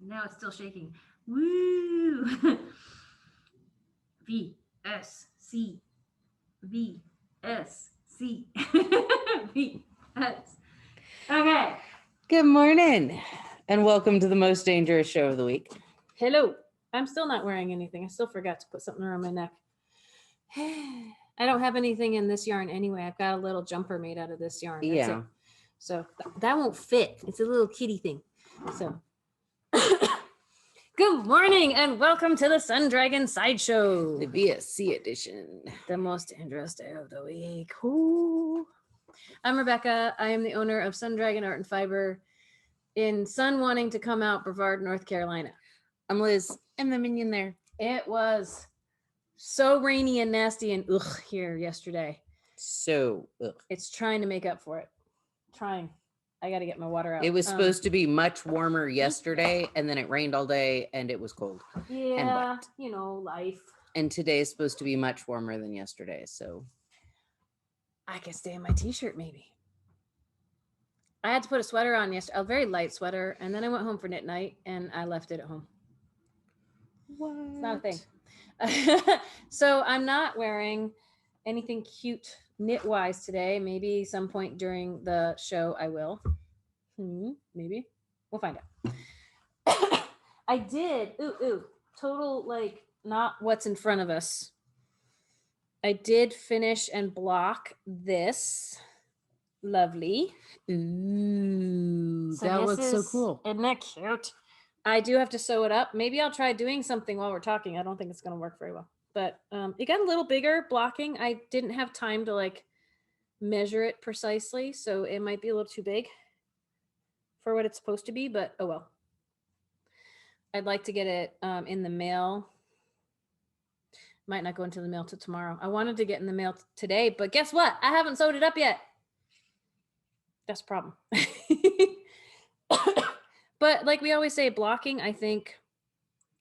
Now it's still shaking. Woo! VSC. VSC. VS. Okay. Good morning, and welcome to the most dangerous show of the week. Hello. I'm still not wearing anything. I still forgot to put something around my neck. I don't have anything in this yarn anyway. I've got a little jumper made out of this yarn. That's Yeah. it. So that won't fit. It's a little kitty thing. So good morning and welcome to the Sun Dragon Sideshow. The VSC edition. The most dangerous day of the week. Ooh. I'm Rebecca. I am the owner of Sun Dragon Art and Fiber in Sun Wanting to Come Out, Brevard, North Carolina. I'm Liz. I'm the minion there. It was so rainy and nasty and here yesterday. So, It's trying to make up for it. Trying. I got to get my water out. it was supposed to be much warmer yesterday, and then it rained all day, and it was cold. Yeah, you know, life. And today is supposed to be much warmer than yesterday, so. I can stay in my t-shirt maybe. I had to put a sweater on yesterday, a very light sweater, and then I went home for knit night, and I left it at home. What? It's not a thing. So I'm not wearing anything cute knit-wise today. Maybe some point during the show I will. Maybe. We'll find out. I did. Total, like, not what's in front of us. I did finish and block this. Lovely. Ooh, So that this looks so is- cool. Isn't that cute? I do have to sew it up. Maybe I'll try doing something while we're talking. I don't think it's going to work very well. But it got a little bigger blocking. I didn't have time to like measure it precisely. So it might be a little too big for what it's supposed to be. But oh well. I'd like to get it in the mail. Might not go into the mail till tomorrow. I wanted to get in the mail today. But guess what? I haven't sewed it up yet. That's a problem. But like we always say, blocking, I think,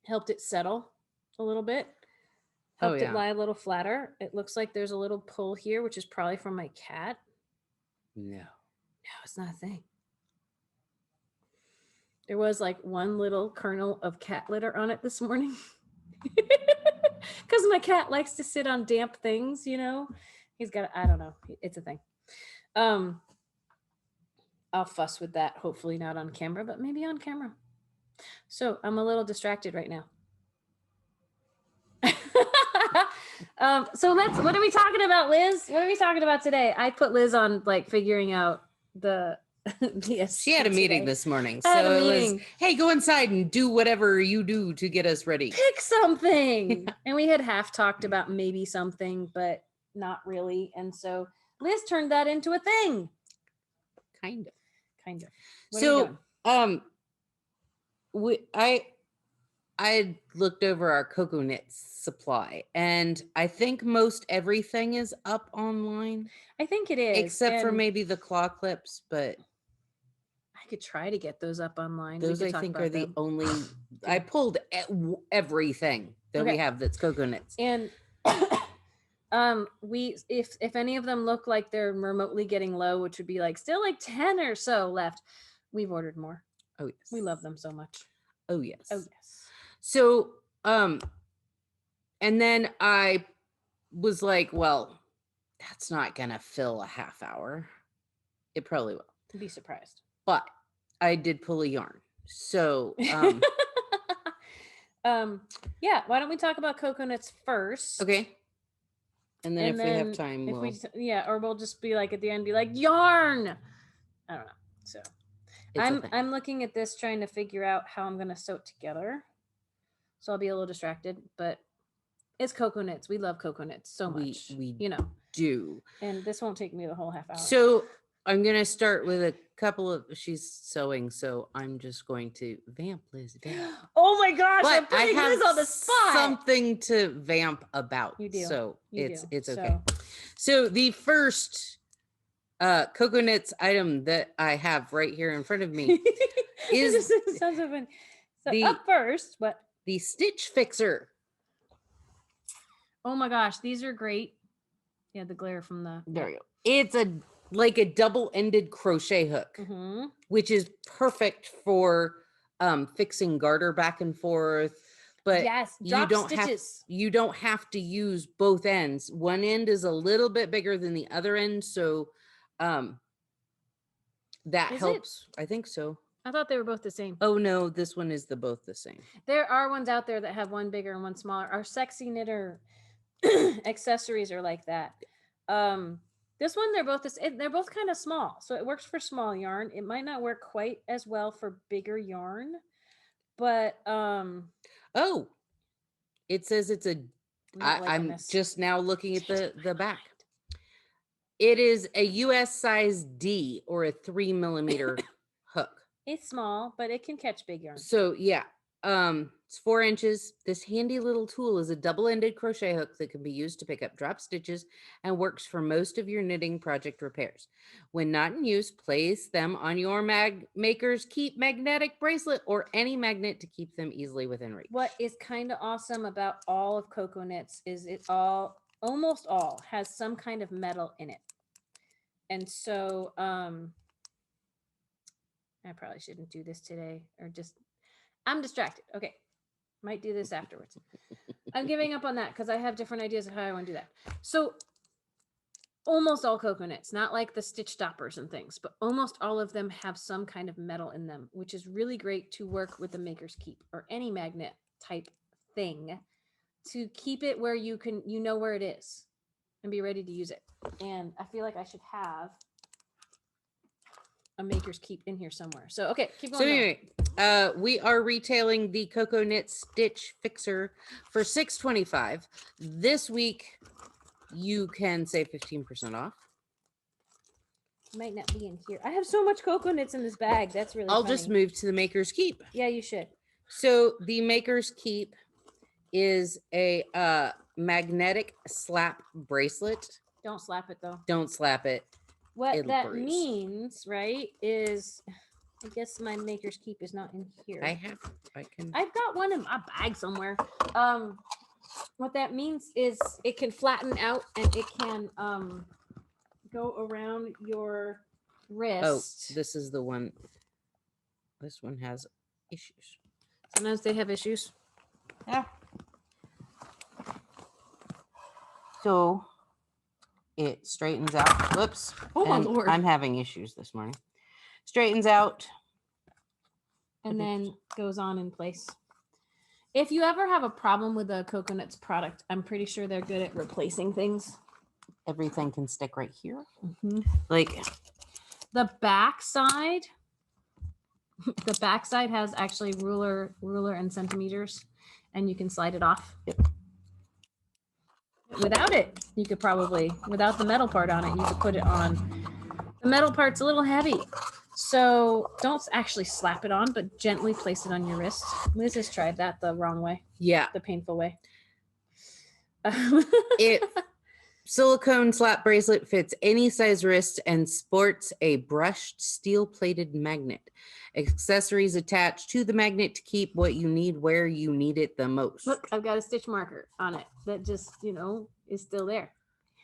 helped it settle a little bit. Helped it lie a little flatter. It looks like there's a little pull here, which is probably from my cat. No. No, it's not a thing. There was like one little kernel of cat litter on it this morning. Because my cat likes to sit on damp things, you know. He's got, I don't know. It's a thing. I'll fuss with that, hopefully not on camera, but maybe on camera. So I'm a little distracted right now. So what are we talking about, Liz? What are we talking about today? I put Liz on like figuring out the VSC. She had a meeting this morning, I had so a it was, meeting. hey, go inside and do whatever you do to get us ready. Pick something. And we had half talked about maybe something, but not really. And so Liz turned that into a thing. Kind of. What are you So, doing? I looked over our Cocoknits supply, and I think most everything is up online, I think it is. except for and maybe the claw clips, but I could try to get those up online. We those could I talk think about are the them. only. I pulled everything that we Okay. have that's Cocoknits. And if any of them look like they're remotely getting low, which would be like still like 10 or so left, we've ordered more. Oh yes, We love them so much. Oh yes. Oh yes. So, and then I was like, well, that's not gonna fill a half hour. It probably will, Be surprised. but I did pull a yarn. So, Yeah, why don't we talk about Cocoknits first? okay. And then And if we have then time, if we'll. or we'll just be like at the end, be like yarn. I don't know. So It's a thing. I'm looking at this, trying to figure out how I'm gonna sew it together. So I'll be a little distracted, but it's Cocoknits. We love Cocoknits so much. We you know. do. And this won't take me the whole half hour. So I'm gonna start with a couple of. She's sewing, so I'm just going to vamp Liz. Vamp. Oh my gosh, I'm But I putting have Liz on the spot. something to vamp about. You do. So You it's do. it's okay. So the first Cocoknits item that I have right here in front of me is This sounds so funny. So the- up first, what? the Stitch Fixer. Oh my gosh, these are great. Yeah, the glare from the. There you go. It's like a double-ended crochet hook, Mm-hmm. which is perfect for fixing garter back and forth, but Yes, you drop don't stitches. you don't have to use both ends. One end is a little bit bigger than the other end, so that Is it? helps. I think so. I thought they were both the same. Oh no, this one is both the same. There are ones out there that have one bigger and one smaller. Our sexy knitter accessories are like that. This one, they're both they're both kind of small, so it works for small yarn. It might not work quite as well for bigger yarn, but Oh, it says it's a. I'm this. just now looking at the back. It is a US size D or a 3 millimeter hook. It's small, but it can catch big yarn. So yeah, it's 4 inches. This handy little tool is a double-ended crochet hook that can be used to pick up drop stitches and works for most of your knitting project repairs. When not in use, place them on your Maker's Keep magnetic bracelet or any magnet to keep them easily within reach. What is kind of awesome about all of Cocoknits is it almost all has some kind of metal in it. And so I probably shouldn't do this today, or just, I'm distracted. Okay. Might do this afterwards. I'm giving up on that because I have different ideas of how I want to do that. So almost all Cocoknits, not like the stitch stoppers and things, but almost all of them have some kind of metal in them, which is really great to work with the Maker's Keep or any magnet type thing to keep it where you can, you know where it is and be ready to use it. And I feel like I should have a Maker's Keep in here somewhere. So okay, keep going. So anyway, we are retailing the Cocoknit Stitch Fixer for $6.25. This week you can save 15% off. Might not be in here. I have so much Cocoknits in this bag. That's really I'll funny. just move to the Maker's Keep. Yeah, you should. So the Maker's Keep is a magnetic slap bracelet. Don't slap it though. Don't slap it. What It'll that bruise. means, right, is I guess my Maker's Keep is not in here. I've got one in my bag somewhere. What that means is it can flatten out and it can go around your wrist. Oh, this is the one. This one has issues. Sometimes they have issues. Yeah. So it straightens out. Whoops. Oh my And Lord. I'm having issues this morning. Straightens out. And then goes on in place. If you ever have a problem with a Cocoknits product, I'm pretty sure they're good at replacing things. Everything can stick right here. Mm-hmm. Like the back side has actually ruler and centimeters, and you can slide it off. Yep. Without it, you could probably, without the metal part on it, you could put it on. The metal part's a little heavy, so don't actually slap it on, but gently place it on your wrist. Liz has tried that the wrong way. Yeah. The painful way. It silicone slap bracelet fits any size wrist and sports a brushed steel-plated magnet. Accessories attached to the magnet to keep what you need where you need it the most. Look, I've got a stitch marker on it that just, is still there.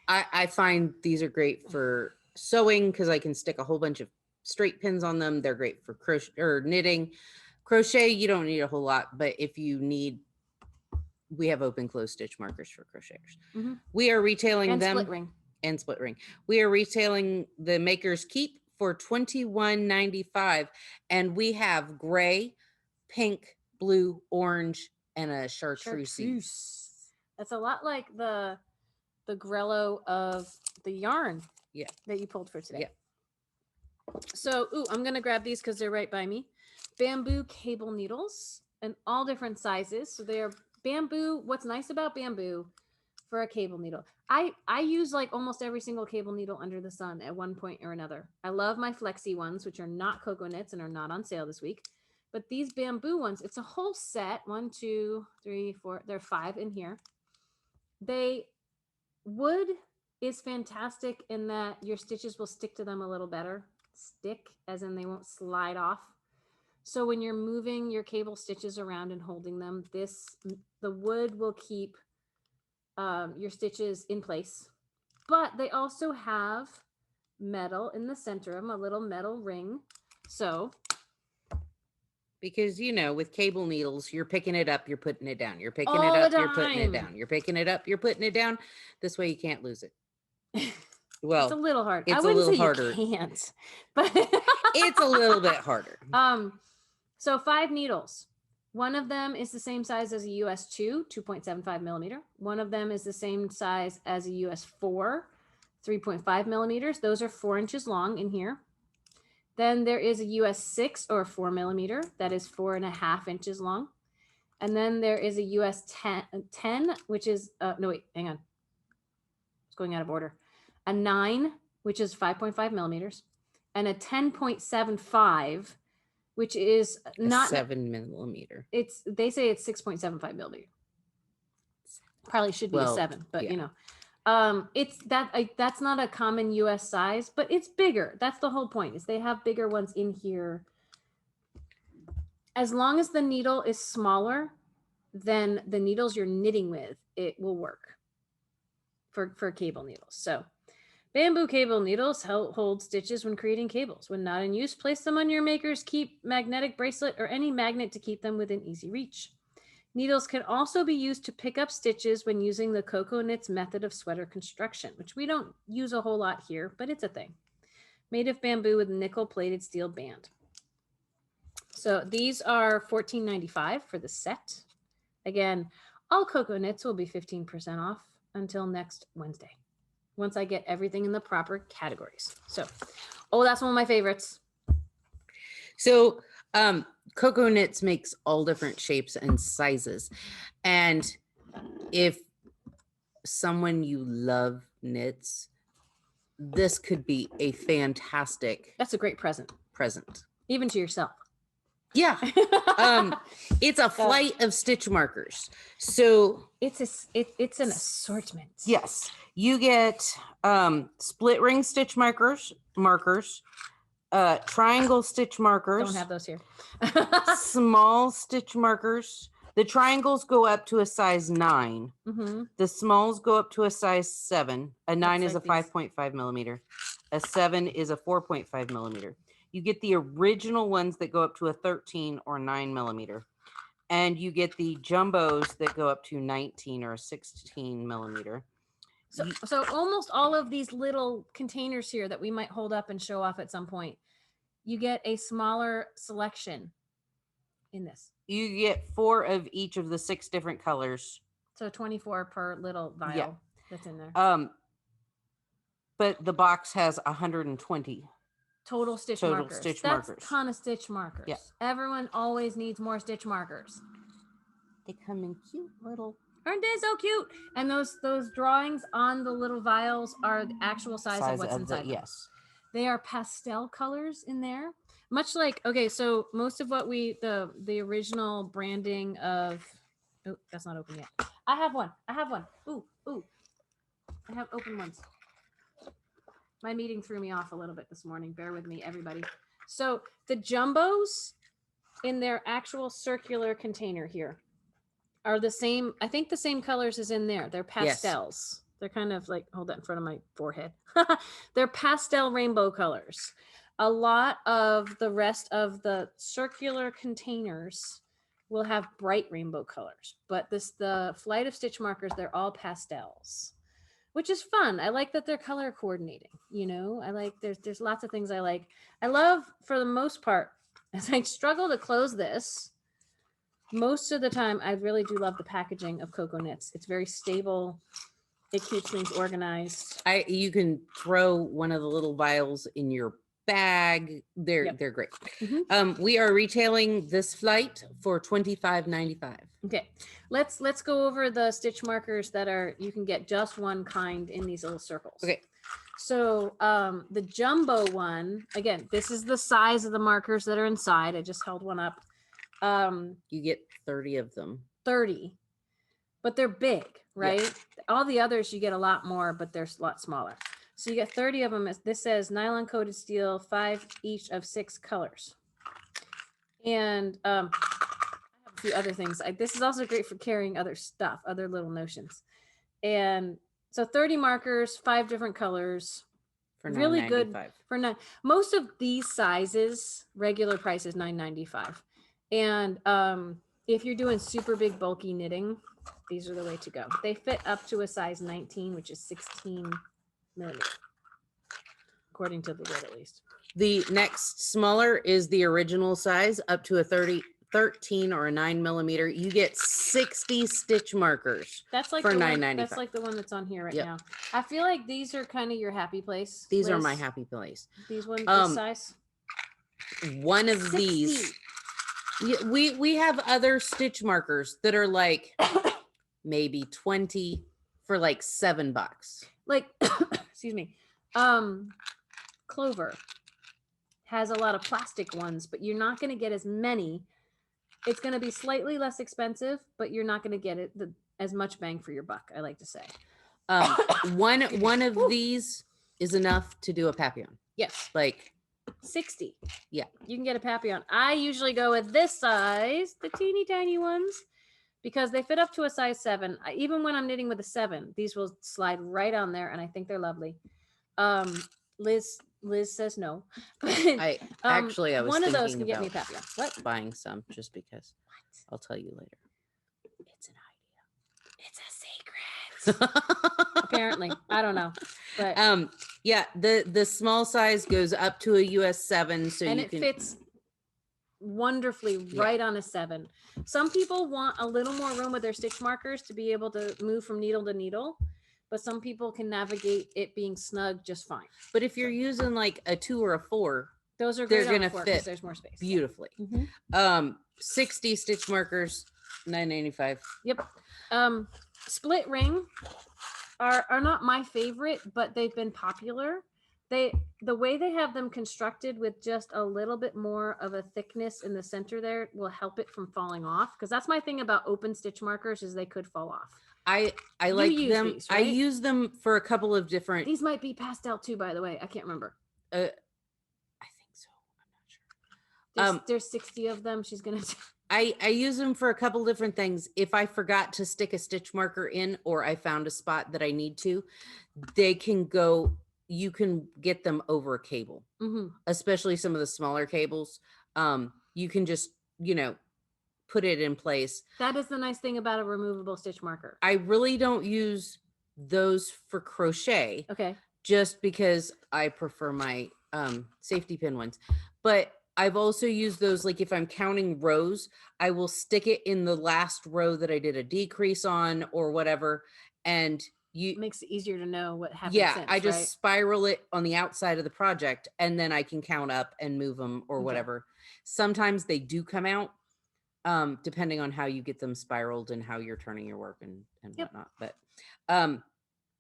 I find these are great for sewing because I can stick a whole bunch of straight pins on them. They're great for crochet or knitting. Crochet, you don't need a whole lot, but if you need, we have open close stitch markers for crocheters. Mm-hmm. We are retailing and them split ring. And split ring. We are retailing the Maker's Keep for $21.95, and we have gray, pink, blue, orange, and a chartreuse. That's a lot like the grello of the yarn that you pulled for today. Yeah. So, I'm going to grab these because they're right by me. Bamboo cable needles and all different sizes. So they are bamboo. What's nice about bamboo for a cable needle? I use like almost every single cable needle under the sun at one point or another. I love my flexi ones, which are not Cocoknits and are not on sale this week. But these bamboo ones, it's a whole set. 1, 2, 3, 4. There are 5 in here. Wood is fantastic in that your stitches will stick to them a little better. Stick, as in they won't slide off. So when you're moving your cable stitches around and holding them, the wood will keep your stitches in place. But they also have metal in the center of them, a little metal ring. So Because, you know, with cable needles, you're picking it up, you're putting it down. You're picking All it up, the you're putting it time. down. You're picking it up, you're putting it down. This way you can't lose it. It's a Well, little hard. I it's a wouldn't little say harder. you can't, but It's a little bit harder. So 5 needles. One of them is the same size as a US 2.75 millimeter. One of them is the same size as a US 4, 3.5 millimeters. Those are 4 inches long in here. Then there is a US 6 or 4 millimeter that is 4.5 inches long. And then there is a US 10 which is, no, wait, hang on. It's going out of order. A 9, which is 5.5 millimeters, and a 10.75, which is not 7 millimeter. they say it's 6.75 millimeter. Probably should be a 7, but yeah. you know, it's that's not a common US size, but it's bigger. That's the whole point, is they have bigger ones in here. As long as the needle is smaller than the needles you're knitting with, it will work for cable needles. So bamboo cable needles hold stitches when creating cables. When not in use, place them on your maker's keep magnetic bracelet or any magnet to keep them within easy reach. Needles can also be used to pick up stitches when using the Cocoknits method of sweater construction, which we don't use a whole lot here, but it's a thing. Made of bamboo with nickel-plated steel band. So these are $14.95 for the set. Again, all Cocoknits will be 15% off until next Wednesday, once I get everything in the proper categories. So, oh, that's one of my favorites. So Cocoknits makes all different shapes and sizes. And if someone you love knits, this could be a fantastic That's a great present, even to yourself. Yeah. It's a flight of stitch markers. So it's an assortment. Yes. You get split ring stitch markers, triangle stitch markers. Don't have those here. Small stitch markers. The triangles go up to a size 9. Mm-hmm. The smalls go up to a size 7. A 9 is like a 5.5 millimeter. A 7 is a 4.5 millimeter. You get the original ones that go up to a 13 or 9 millimeter. And you get the jumbos that go up to 19 or 16 millimeter. So almost all of these little containers here that we might hold up and show off at some point, you get a smaller selection in this. You get 4 of each of the 6 different colors. So 24 per little vial that's in there. But the box has 120. Total stitch markers. That's a ton of stitch markers. Yeah. Everyone always needs more stitch markers. They come in cute little. Aren't they so cute? And those drawings on the little vials are the actual size of what's inside them. Yes. They are pastel colors in there. Much like, okay, so most of what the original branding of, oh, that's not open yet. I have one. Ooh. I have open ones. My meeting threw me off a little bit this morning. Bear with me, everybody. So the jumbos in their actual circular container here are the same. I think the same colors as in there. They're pastels. Yes. They're kind of like, hold that in front of my forehead. They're pastel rainbow colors. A lot of the rest of the circular containers will have bright rainbow colors, but the flight of stitch markers, they're all pastels, which is fun. I like that they're color coordinating. You know, I like there's lots of things I like. I love, for the most part, as I struggle to close this, most of the time I really do love the packaging of Cocoknits. It's very stable. It keeps things organized. You can throw one of the little vials in your bag. They're great. Mm-hmm. We are retailing this flight for $25.95. Okay, let's go over the stitch markers that you can get just one kind in these little circles. Okay, so the jumbo one, again, this is the size of the markers that are inside. I just held one up. You get 30 of them. 30, but they're big, right? Yeah. All the others you get a lot more, but they're a lot smaller. So you get 30 of them. This says nylon coated steel, 5 each of 6 colors. And I have a few other things. This is also great for carrying other stuff, other little notions. And so 30 markers, 5 different colors. For really $9.95. Good for most of these sizes. Regular price is $9.95. And if you're doing super big bulky knitting, these are the way to go. They fit up to a size 19, which is 16 millimeter, according to the lid at least. The next smaller is the original size, up to a 13 or a 9 millimeter. You get 60 stitch markers. That's like for the one, $9.95. that's like the one that's on here right Yep. now. I feel like these are kind of your happy place. These are Liz. my happy place. These ones, this Um, size. One of 60. these. Yeah, we have other stitch markers that are like maybe 20 for like $7. Like, excuse me. Clover has a lot of plastic ones, but you're not going to get as many. It's going to be slightly less expensive, but you're not going to get it as much bang for your buck, I like to say. One of these is enough to do a papillon. Yes. Like 60. Yeah. You can get a papillon. I usually go with this size, the teeny tiny ones, because they fit up to a size 7. Even when I'm knitting with a 7, these will slide right on there, and I think they're lovely. Liz says no. I actually I was one of thinking those can get me a about papillon. What? buying some just because. I'll tell you later. It's an idea. It's a secret. Apparently, I don't know, but yeah, the small size goes up to a US 7, so and you it can fits wonderfully right on a 7. Some people want a little more room with their stitch markers to be able to move from needle to needle, but some people can navigate it being snug just fine. But if you're using like a 2 or a 4, Those are they're great on gonna a 4 fit because there's more space. beautifully. Mhm. 60 stitch markers, $9.95. Yep. Split ring are not my favorite, but they've been popular. The way they have them constructed with just a little bit more of a thickness in the center there will help it from falling off, because that's my thing about open stitch markers is they could fall off. I You like use them. these, I right? use them for a couple of different. These might be pastel too, by the way. I can't remember. I think so. I'm not sure. There's 60 of them. She's gonna. I use them for a couple different things. If I forgot to stick a stitch marker in, or I found a spot that I need to, they can go. You can get them over a cable, especially some of the smaller cables. You can just put it in place. That is the nice thing about a removable stitch marker. I really don't use those for crochet. Okay. Just because I prefer my safety pin ones. But I've also used those, like if I'm counting rows, I will stick it in the last row that I did a decrease on or whatever. And it makes it easier to know what happened. Yeah, since, I just right? spiral it on the outside of the project, and then I can count up and move them or whatever. Sometimes they do come out, depending on how you get them spiraled and how you're turning your work and whatnot. But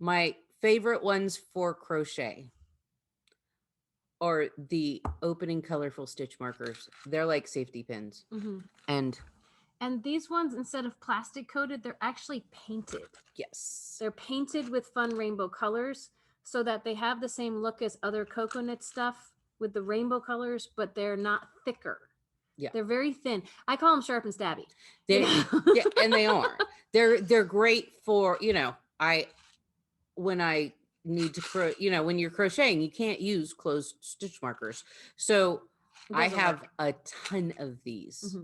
my favorite ones for crochet are the opening colorful stitch markers. They're like safety pins. And these ones, instead of plastic coated, they're actually painted. Yes. They're painted with fun rainbow colors so that they have the same look as other Cocoknit stuff with the rainbow colors, but they're not thicker. Yeah. They're very thin. I call them sharp and stabby. Yeah, and they are. They're great for, when I need to when you're crocheting, you can't use closed stitch markers. So I have a ton of these.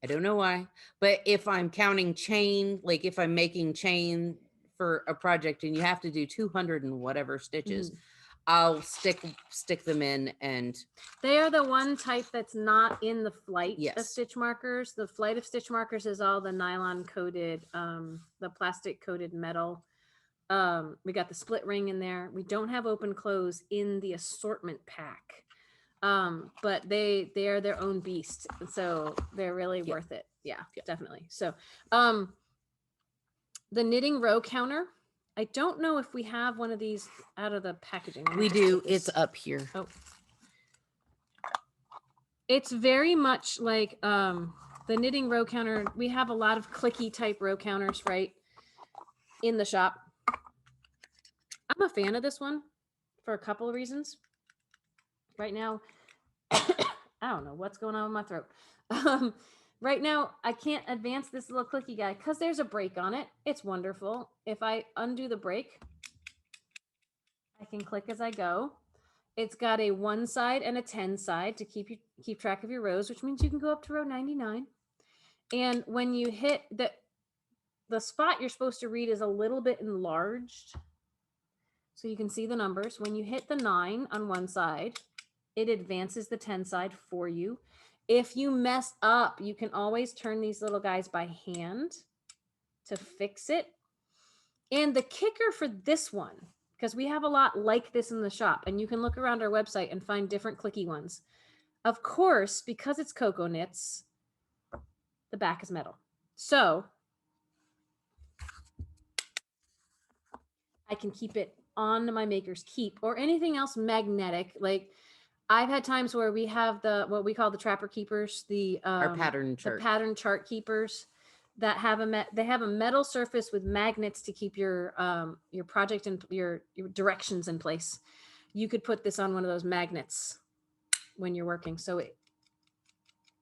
I don't know why, but if I'm counting chain, like if I'm making chain for a project and you have to do 200 and whatever stitches, I'll stick them in. And they are the one type that's not in the flight Yes. of stitch markers. The flight of stitch markers is all the nylon coated, the plastic coated metal. We got the split ring in there. We don't have open close in the assortment pack. But they are their own beast, so they're really worth it. Yeah, definitely. So the knitting row counter, I don't know if we have one of these out of the packaging. We do. It's up here. Oh, it's very much like the knitting row counter. We have a lot of clicky type row counters right in the shop. I'm a fan of this one for a couple of reasons. Right now, I don't know what's going on with my throat. Right now, I can't advance this little clicky guy because there's a break on it. It's wonderful. If I undo the break, I can click as I go. It's got a 1 side and a 10 side to keep track of your rows, which means you can go up to row 99. And when you hit the spot you're supposed to read is a little bit enlarged, so you can see the numbers. When you hit the 9 on one side, it advances the 10 side for you. If you mess up, you can always turn these little guys by hand to fix it. And the kicker for this one, because we have a lot like this in the shop, and you can look around our website and find different clicky ones. Of course, because it's Cocoknits, the back is metal. So I can keep it on my maker's keep or anything else magnetic. Like I've had times where we have what we call the trapper keepers, Our pattern chart. the pattern chart keepers that have they have a metal surface with magnets to keep your project and your directions in place. You could put this on one of those magnets when you're working, so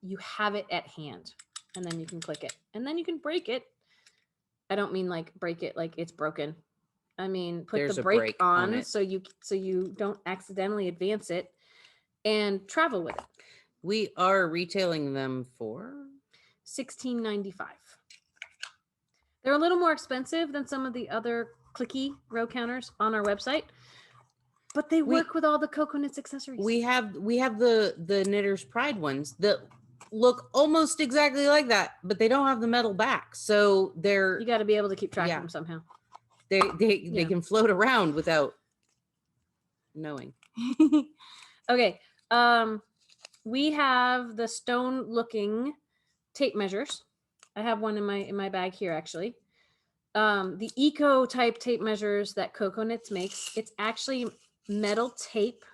you have it at hand, and then you can click it, and then you can break it. I don't mean like break it like it's broken. I mean put There's the a break break on it. so you don't accidentally advance it and travel with it. We are retailing them for $16.95. They're a little more expensive than some of the other clicky row counters on our website, but they work with all the Cocoknits accessories. We have the Knitter's Pride ones that look almost exactly like that, but they don't have the metal back, so you got to be able to keep track of them somehow. They can float around without knowing. Okay, we have the stone looking tape measures. I have one in my bag here actually. The eco type tape measures that Cocoknits makes, it's actually metal tape,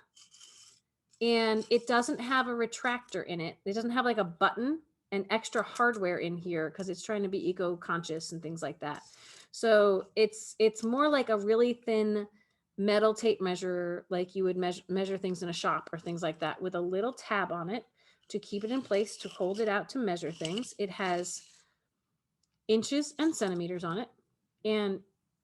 and it doesn't have a retractor in it. It doesn't have like a button and extra hardware in here because it's trying to be eco conscious and things like that. So it's more like a really thin metal tape measure, like you would measure things in a shop or things like that, with a little tab on it to keep it in place, to hold it out to measure things. It has inches and centimeters on it, and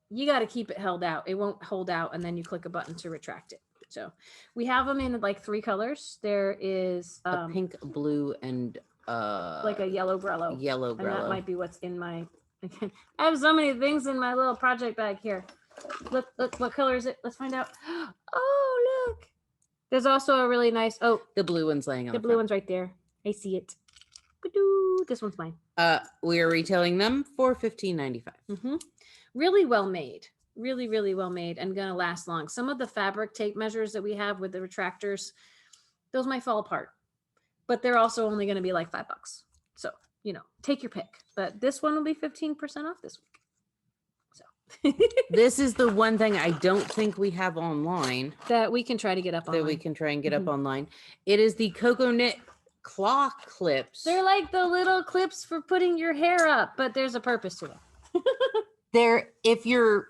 you got to keep it held out. It won't hold out, and then you click a button to retract it. So we have them in like 3 colors. There is A pink, blue, and like a yellow grello. Yellow And that grello. might be what's in my. I have so many things in my little project bag here. Look, what color is it? Let's find out. Oh, look. There's also a really nice. Oh, The blue one's laying on the blue one's right there. I see it. This one's mine. We are retailing them for $15.95. Mm-hmm. Really well made. Really, really well made, and gonna last long. Some of the fabric tape measures that we have with the retractors, those might fall apart, but they're also only gonna be like $5. So, take your pick. But this one will be 15% off this week. So This is the one thing I don't think we have online that we can try to get up that on. we can try and get up online. It is the Cocoknit claw clips. They're like the little clips for putting your hair up, but there's a purpose to it. They're, if you're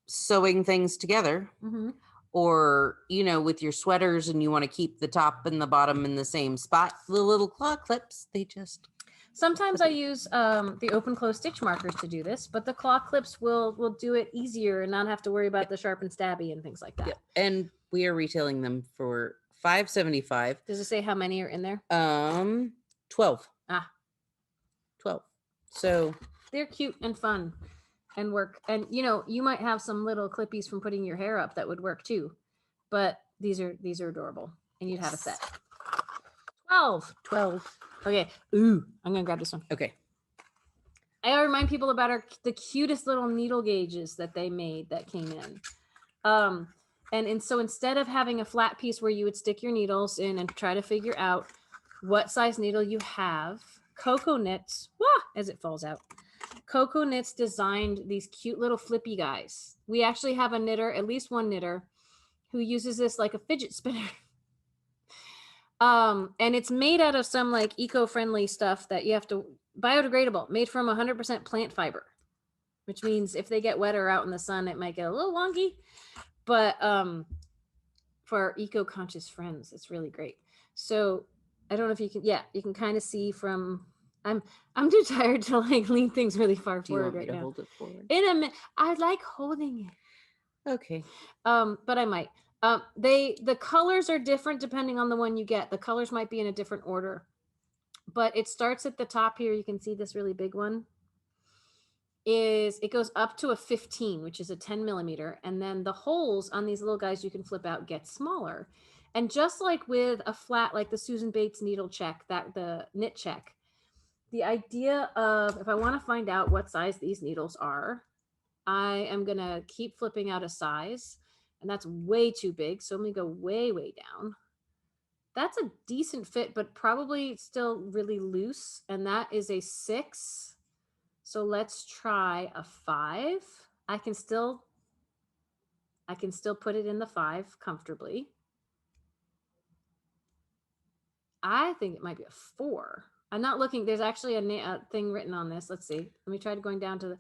sewing things together, Mm-hmm. or with your sweaters and you want to keep the top and the bottom in the same spot, the little claw clips, they just Sometimes I use the open close stitch markers to do this, but the claw clips will do it easier and not have to worry about the sharp and stabby and things like that. Yep. And we are retailing them for $5.75. Does it say how many are in there? 12. 12. So they're cute and fun and work. And you might have some little clippies from putting your hair up that would work too. But these are adorable, and you'd have a set. 12. Okay. Ooh, I'm gonna grab this one. Okay. I gotta remind people about the cutest little needle gauges that they made that came in. And so instead of having a flat piece where you would stick your needles in and try to figure out what size needle you have, Cocoknits, as it falls out, Cocoknits designed these cute little flippy guys. We actually have a knitter, at least one knitter, who uses this like a fidget spinner. And it's made out of some like eco-friendly stuff that you have to, biodegradable, made from 100% plant fiber, which means if they get wet or out in the sun, it might get a little wonky. But for our eco-conscious friends, it's really great. So I don't know if you can, you can kind of see from, I'm too tired to like lean things really far Do you forward want me right to now. hold it forward? In a minute, I like holding it. Okay. But I might. The colors are different depending on the one you get. The colors might be in a different order, but it starts at the top here. You can see this really big one. It goes up to a 15, which is a 10 millimeter, and then the holes on these little guys you can flip out get smaller. And just like with a flat, like the Susan Bates needle check, that the knit check, the idea of if I want to find out what size these needles are, I am gonna keep flipping out a size, and that's way too big. So let me go way, way down. That's a decent fit, but probably still really loose. And that is a 6. So let's try a 5. I can still put it in the 5 comfortably. I think it might be a 4. I'm not looking. There's actually a thing written on this. Let's see. Let me try going down to the.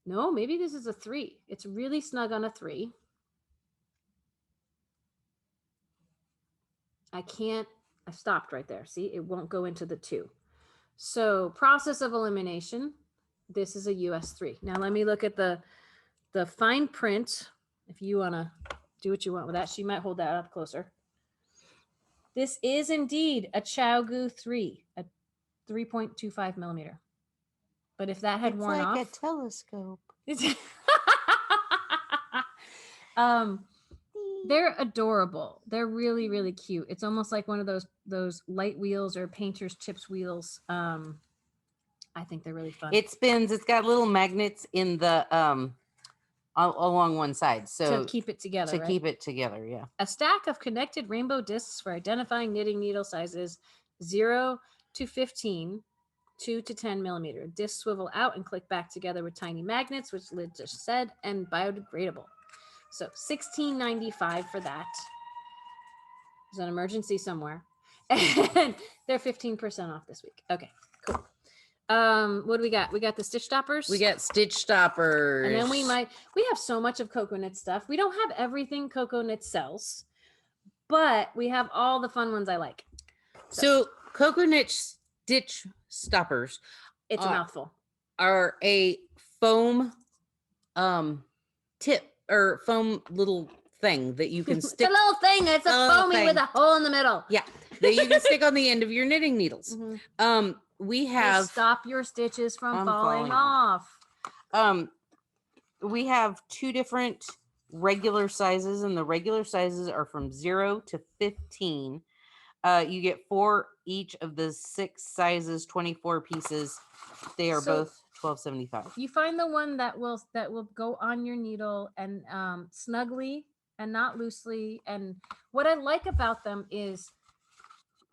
No, maybe this is a 3. It's really snug on a 3. I stopped right there. See, it won't go into the 2. So process of elimination. This is a US 3. Now let me look at the fine print. If you want to do what you want with that, she might hold that up closer. This is indeed a Chowgu 3, a 3.25 millimeter. But if that had It's worn like off, a telescope. They're adorable. They're really, really cute. It's almost like one of those light wheels or painter's chips wheels. I think they're really fun. It spins. It's got little magnets in the along one side, so to keep it together. To right? keep it together, yeah. A stack of connected rainbow discs for identifying knitting needle sizes 0 to 15, 2 to 10 millimeter. Discs swivel out and click back together with tiny magnets, which Liz just said, and biodegradable. So $16.95 for that. There's an emergency somewhere. And they're 15% off this week. Okay, cool. What do we got? We got the stitch stoppers. We got stitch stoppers. And then we have so much of Cocoknits stuff. We don't have everything Cocoknits sells, but we have all the fun ones I like. So Cocoknits stitch stoppers. It's a mouthful. Are a foam tip or foam little thing that you can stick. It's a little thing. It's a foamy with a hole in the middle. Yeah, that you can stick on the end of your knitting needles. Mm-hmm. We have to stop your stitches from falling off. We have 2 different regular sizes, and the regular sizes are from 0 to 15. You get 4 each of the 6 sizes, 24 pieces. They are both $12.75. You find the one that will go on your needle and snugly and not loosely. And what I like about them is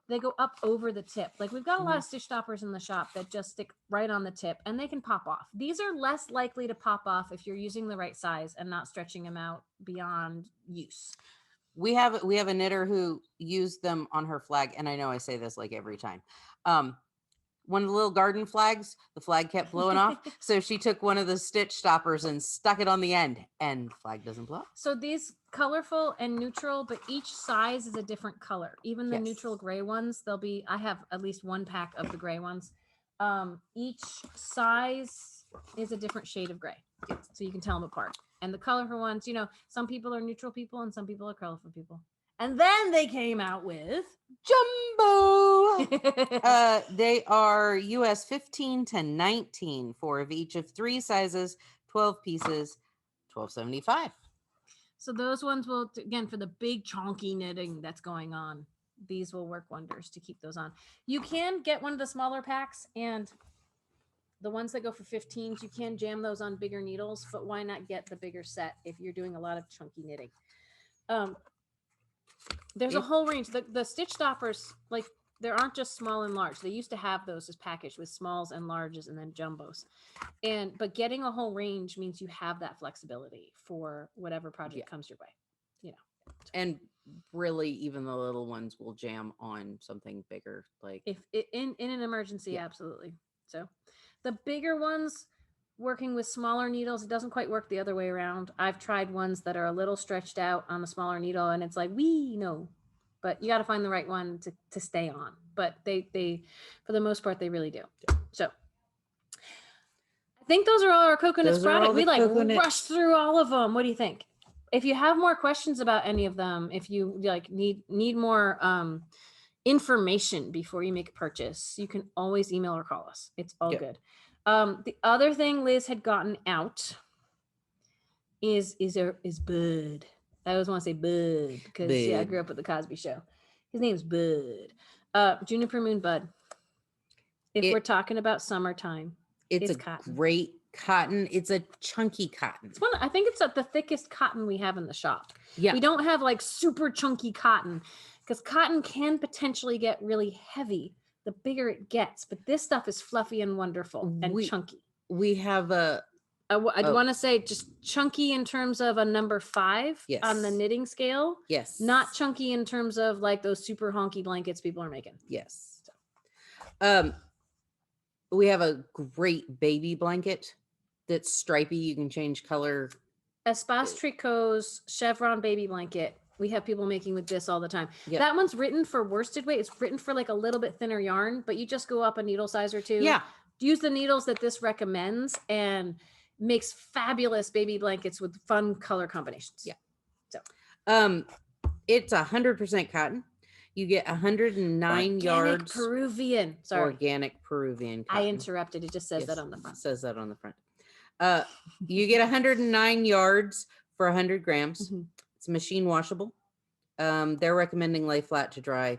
they go up over the tip. Like we've got a lot of stitch stoppers in the shop that just stick right on the tip and they can pop off. These are less likely to pop off if you're using the right size and not stretching them out beyond use. We have a knitter who used them on her flag, and I know I say this like every time. One of the little garden flags, the flag kept blowing off. So she took one of the stitch stoppers and stuck it on the end, and the flag doesn't blow. So these colorful and neutral, but each size is a different color. Even the neutral gray ones, I have at least 1 pack of the gray ones. Each size is a different shade of gray. So you can tell them apart. And the colorful ones, some people are neutral people and some people are colorful people. And then they came out with Jumbo. They are US 15 to 19, 4 of each of 3 sizes, 12 pieces, $12.75. So those ones will, again, for the big chunky knitting that's going on, these will work wonders to keep those on. You can get one of the smaller packs, and the ones that go for 15s, you can jam those on bigger needles, but why not get the bigger set if you're doing a lot of chunky knitting? There's a whole range. The stitch stoppers, like there aren't just small and large. They used to have those as packaged with smalls and larges and then jumbos. But getting a whole range means you have that flexibility for whatever project comes your way. And really, even the little ones will jam on something bigger, like if in an emergency, absolutely. So the bigger ones, working with smaller needles, it doesn't quite work the other way around. I've tried ones that are a little stretched out on the smaller needle, and it's like, no. But you got to find the right one to stay on. But they for the most part, they really do. So I think those are all our Cocoknits products. We rushed through all of them. What do you think? if you have more questions about any of them, if you like need more information before you make a purchase, you can always email or call us. It's all Yep. good. The other thing Liz had gotten out is Bud. I always want to say Bud because I Bud. grew up with the Cosby Show. His name's Bud. Juniper Moon Bud. If we're talking about summertime, it's a cotton. great cotton. It's a chunky cotton. It's I think it's the thickest cotton we have in the shop. Yeah. We don't have like super chunky cotton because cotton can potentially get really heavy the bigger it gets, but this stuff is fluffy and wonderful and chunky. We have I want to say just chunky in terms of a number 5 on the knitting scale. Yes. Not chunky in terms of like those super honky blankets people are making. Yes. We have a great baby blanket that's stripy. You can change color. Espastrico's Chevron baby blanket. We have people making with this all the time. Yep. That one's written for worsted weight. It's written for like a little bit thinner yarn, but you just go up a needle size or two. Yeah. Use the needles that this recommends and makes fabulous baby blankets with fun color combinations. Yeah. So, it's 100% cotton. You get 109 yards. Peruvian. Sorry. Organic Peruvian cotton. I interrupted. It just says that on the front. It says that on the front. You get 109 yards for 100 grams. Mm-hmm. It's machine washable. They're recommending lay flat to dry.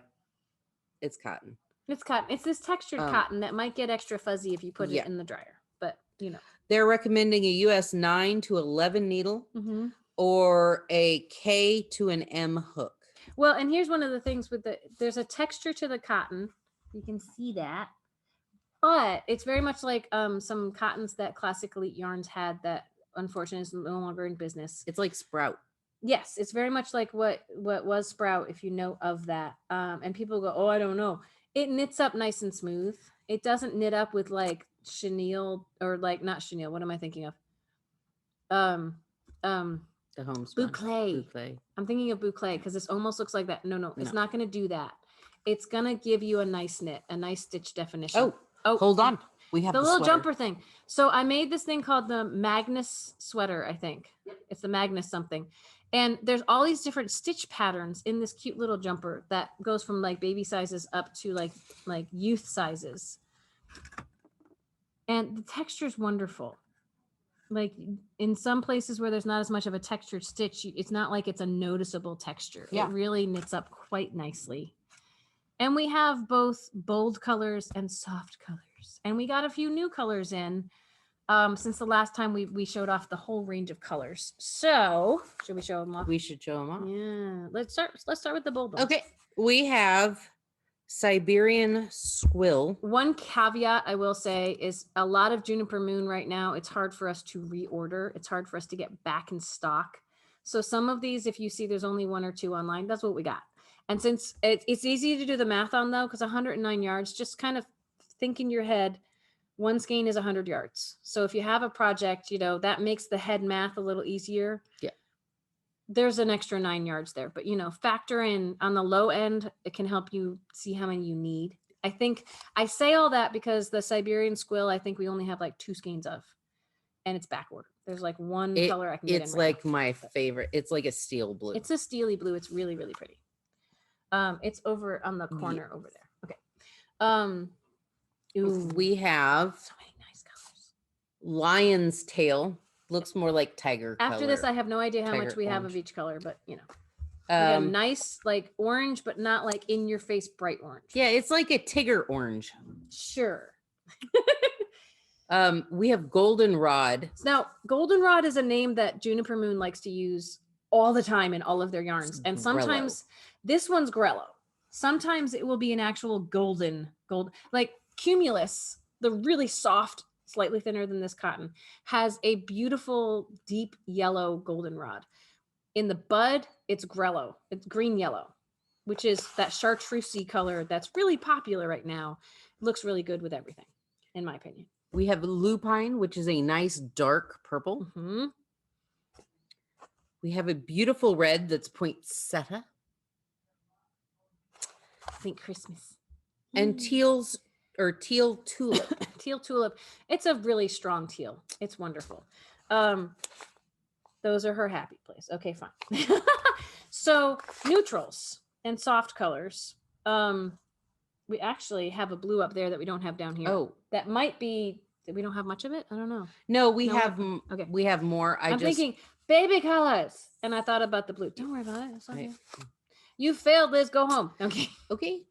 It's cotton. It's cotton. It's this textured cotton that might get extra fuzzy if you put it in the dryer, but you know. They're recommending a US 9 to 11 needle Mm-hmm. or a K to an M hook. Well, and here's one of the things with there's a texture to the cotton. You can see that. But it's very much like some cottons that Classic Elite Yarns had that unfortunately is no longer in business. It's like Sprout. Yes, it's very much like what was Sprout, if you know of that. And people go, oh, I don't know. It knits up nice and smooth. It doesn't knit up with like chenille or like not chenille. What am I thinking of? The homespun. Boucle. I'm thinking of boucle because this almost looks like that. No, it's not going to do that. It's going to give you a nice knit, a nice stitch definition. Oh, hold on. We have the little sweater. jumper thing. So I made this thing called the Magnus Sweater, I think. It's the Magnus something. And there's all these different stitch patterns in this cute little jumper that goes from like baby sizes up to like youth sizes. And the texture is wonderful. Like in some places where there's not as much of a textured stitch, it's not like it's a noticeable texture. Yeah. It really knits up quite nicely. And we have both bold colors and soft colors. And we got a few new colors in since the last time we showed off the whole range of colors. So should we show them off? We should show them off. Yeah. Let's start with the bold ones. Okay. We have Siberian Squill. One caveat I will say is a lot of Juniper Moon right now, it's hard for us to reorder. It's hard for us to get back in stock. So some of these, if you see there's only 1 or 2 online, that's what we got. And since it's easy to do the math on though, because 109 yards, just kind of think in your head, 1 skein is 100 yards. So if you have a project, you know, that makes the head math a little easier. Yeah. There's an extra 9 yards there, but you know, factor in on the low end, it can help you see how many you need. I think I say all that because the Siberian Squill, I think we only have like 2 skeins of, and it's back ordered. There's like one color I can get in. It's right like now. my favorite. It's like a steel blue. It's a steely blue. It's really, really pretty. It's over on the corner over there. Okay. Ooh, we have so many nice colors. Lion's tail. Looks more like tiger After color. this, I have no idea how Tiger much we have orange. of each color, but you know, we got Um, nice like orange, but not like in your face bright orange. yeah, it's like a Tigger orange. Sure. We have Goldenrod. Now, Goldenrod is a name that Juniper Moon likes to use all the time in all of their yarns. And sometimes this one's Grello. Sometimes it will be an actual gold, like Cumulus, the really soft, slightly thinner than this cotton, has a beautiful deep yellow goldenrod. In the bud, it's Grello. It's green yellow, which is that chartreusey color that's really popular right now. It looks really good with everything, in my opinion. We have Lupine, which is a nice dark purple. Mm-hmm. We have a beautiful red that's poinsettia. Think Christmas. And teal tulip. Teal tulip. It's a really strong teal. It's wonderful. Those are her happy place. Okay, fine. So neutrals and soft colors. We actually have a blue up there that we don't have down here. Oh, That might be that we don't have much of it. I don't know. no, we No, have okay. we have more. I'm thinking baby colors, and I thought about the blue. Don't worry about it. It's okay. You failed, Liz. Go home. Okay. okay.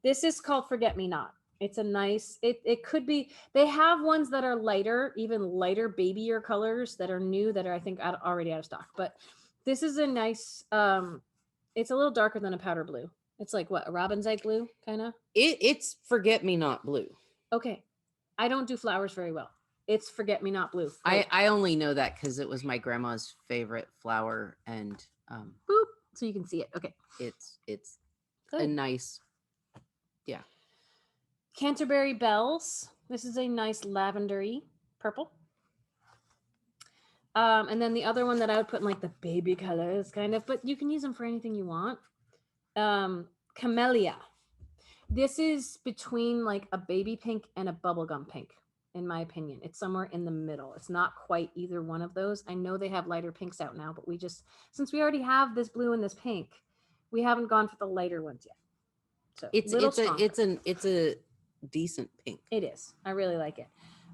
This is called Forget Me Not. It's a nice, it could be, they have ones that are lighter, even lighter babier colors that are new that are, I think, already out of stock. But this is a nice, it's a little darker than a powder blue. It's like what, a robin's egg blue, kind of? It's Forget Me Not blue. Okay. I don't do flowers very well. It's Forget Me Not blue. I only know that because it was my grandma's favorite flower, and boop, so you can see it. Okay. It's Good. a nice, yeah. Canterbury Bells. This is a nice lavendery purple. And then the other one that I would put in like the baby colors kind of, but you can use them for anything you want. Camellia. This is between like a baby pink and a bubblegum pink, in my opinion. It's somewhere in the middle. It's not quite either one of those. I know they have lighter pinks out now, but we just, since we already have this blue and this pink, we haven't gone for the lighter ones yet. So it's a decent pink. It is. I really like it.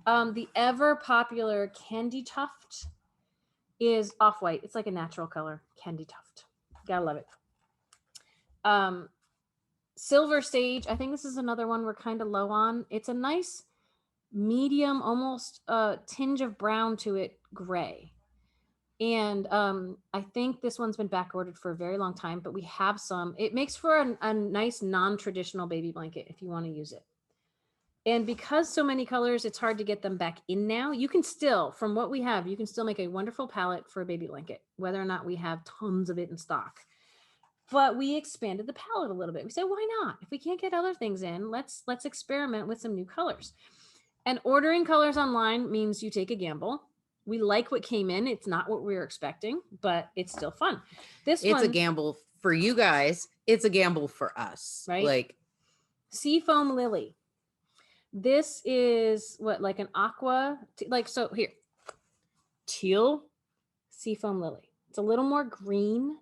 The ever popular Candy Tuft is off-white. It's like a natural color. Candy Tuft. Gotta love it. Silver Sage. I think this is another one we're kind of low on. It's a nice medium, almost tinge of brown to it, gray. And I think this one's been back ordered for a very long time, but we have some. It makes for a nice non-traditional baby blanket if you want to use it. And because so many colors, it's hard to get them back in now. You can still, from what we have, you can still make a wonderful palette for a baby blanket, whether or not we have tons of it in stock. But we expanded the palette a little bit. We said, why not? If we can't get other things in, let's experiment with some new colors. And ordering colors online means you take a gamble. We like what came in. It's not what we were expecting, but it's still fun. It's a gamble for you guys. It's a gamble for us. Right? Like Seafoam Lily. This is what, like an aqua, like, so here, teal Seafoam Lily. It's a little more green.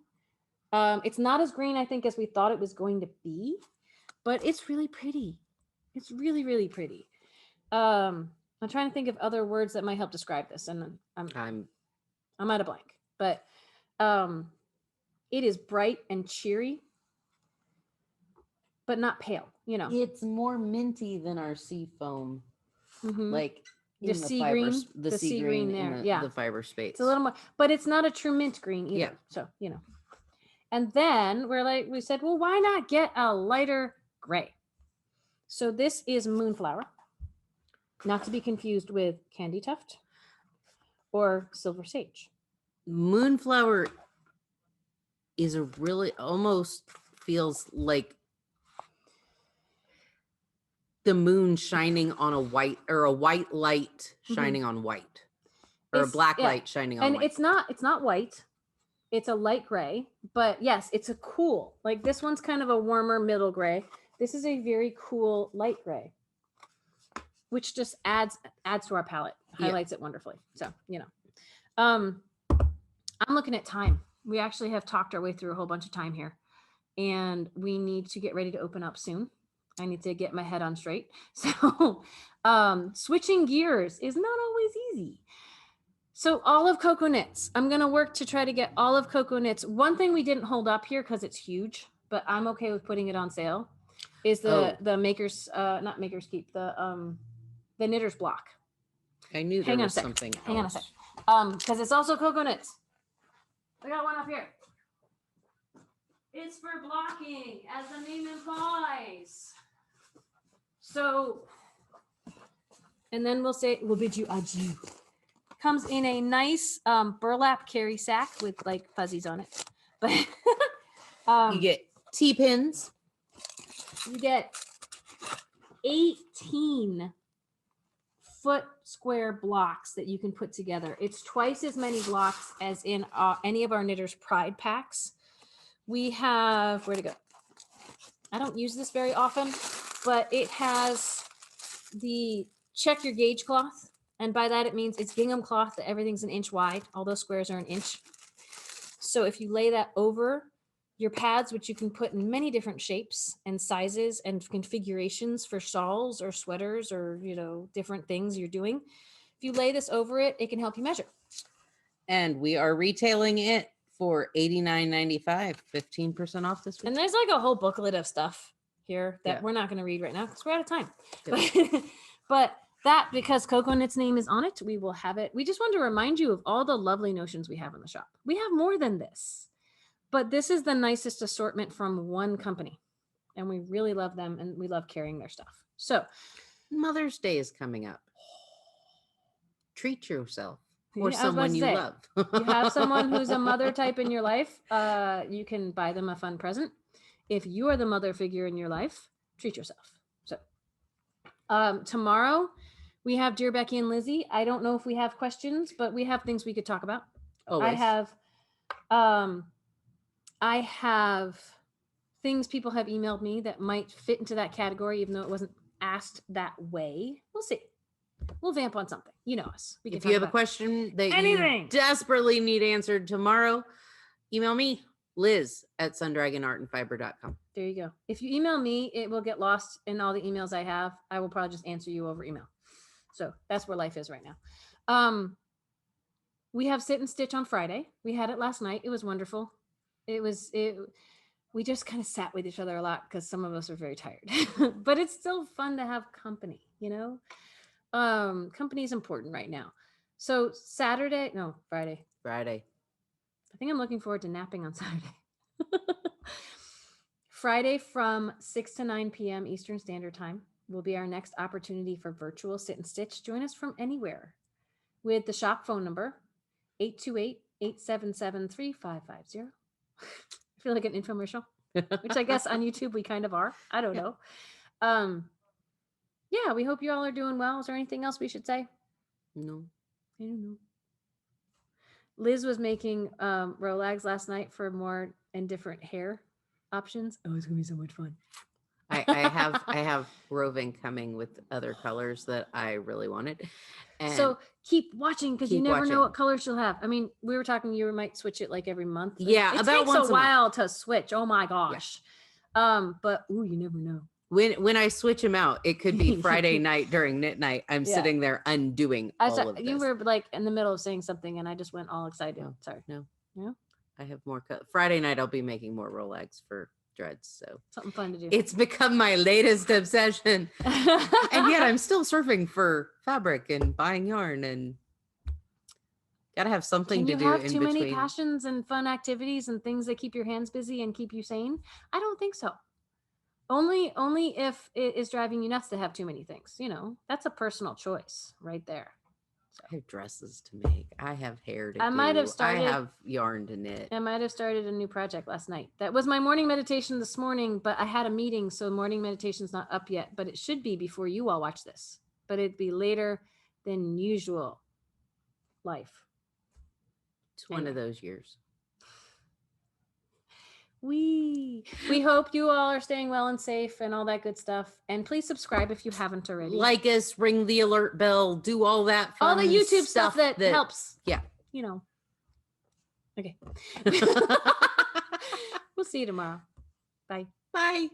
It's not as green, I think, as we thought it was going to be, but it's really pretty. It's really, really pretty. I'm trying to think of other words that might help describe this, and I'm at a blank, but it is bright and cheery, but not pale. You know, it's more minty than our Seafoam. Mm-hmm. Like the sea green, the sea green there, yeah, the fiber space. It's a little more, but it's not a true mint green either. Yeah. So you know, and then we said, well, why not get a lighter gray? So this is Moonflower, not to be confused with Candy Tuft or Silver Sage. Moonflower is a really, almost feels like the moon shining on a white, or a white light shining on white, or a black light shining on and white. It's not white. It's a light gray, but yes, it's a cool, like this one's kind of a warmer middle gray. This is a very cool light gray, which just adds to our palette, highlights it wonderfully. So, you know, I'm looking at time. We actually have talked our way through a whole bunch of time here, and we need to get ready to open up soon. I need to get my head on straight. So switching gears is not always easy. So all of Cocoknits, I'm going to work to try to get all of Cocoknits. One thing we didn't hold up here because it's huge, but I'm okay with putting it on sale, is the Maker's, not Maker's Keep, the Knitter's Block. I knew there was something else. Hang on a sec. Because it's also Cocoknits. I got one up here. It's for blocking, as the name implies. So, and then we'll bid you adieu. Comes in a nice burlap carry sack with like fuzzies on it. But you get T-pins. You get 18 foot square blocks that you can put together. It's twice as many blocks as in any of our Knitters Pride packs. We have, where to go? I don't use this very often, but it has the check your gauge cloth. And by that, it means it's gingham cloth that everything's an inch wide. All those squares are an inch. So if you lay that over your pads, which you can put in many different shapes and sizes and configurations for shawls or sweaters or, different things you're doing. If you lay this over it, it can help you measure. And we are retailing it for $89.95, 15% off this week. And there's like a whole booklet of stuff here that we're not going to read right now because we're out of time. Yep. But that, because Cocoknits' name is on it, we will have it. We just want to remind you of all the lovely notions we have in the shop. We have more than this, but this is the nicest assortment from one company. And we really love them and we love carrying their stuff. So Mother's Day is coming up. Treat yourself or Yeah, I was about someone to you say, love. you have someone who's a mother type in your life, you can buy them a fun present. If you are the mother figure in your life, treat yourself. So tomorrow we have Dear Becky and Lizzy. I don't know if we have questions, but we have things we could talk about. Always. I have things people have emailed me that might fit into that category, even though it wasn't asked that way. We'll see. We'll vamp on something. You know us. We can If you talk have a about question that anything you desperately need answered tomorrow, email me, liz@sundragonartandfiber.com. There you go. If you email me, it will get lost in all the emails I have. I will probably just answer you over email. So that's where life is right now. We have Sit and Stitch on Friday. We had it last night. It was wonderful. We just kind of sat with each other a lot because some of us are very tired, but it's still fun to have company, company is important right now. So Friday. Friday. I think I'm looking forward to napping on Saturday. Friday from 6 to 9 p.m. Eastern Standard Time will be our next opportunity for virtual Sit and Stitch. Join us from anywhere with the shop phone number, 828-877-3550. I feel like an infomercial, which I guess on YouTube we kind of are. I don't know. Yeah, we hope you all are doing well. Is there anything else we should say? No. I don't know. Liz was making Rolags last night for more and different hair options. Oh, it's gonna be so much fun. I have roving coming with other colors that I really wanted. And so keep watching because you keep never know watching. what color she'll have. I mean, we were talking you might switch it like every month. Yeah, it about takes once a a month. while to switch. Oh my gosh. But you never know. When I switch them out, it could be Friday night during knit night. I'm sitting there undoing all of this. You were like in the middle of saying something and I just went all excited. No, Sorry. No. Yeah. I have more. Friday night, I'll be making more Rolex for dreads. So something fun to do. It's become my latest obsession. And yet I'm still surfing for fabric and buying yarn and gotta have something to do in between. Can you have too many passions and fun activities and things that keep your hands busy and keep you sane? I don't think so. Only if it is driving you nuts to have too many things. That's a personal choice right there. So. I have dresses to make. I have hair to do. I have yarn to knit. I might have started a new project last night. That was my morning meditation this morning, but I had a meeting, so morning meditation's not up yet, but it should be before you all watch this. But it'd be later than usual. Life. It's one of those years. We hope you all are staying well and safe and all that good stuff. And please subscribe if you haven't already. Like us, ring the alert bell, do all that fun all the YouTube stuff that helps. Yeah. Okay. We'll see you tomorrow. Bye. Bye.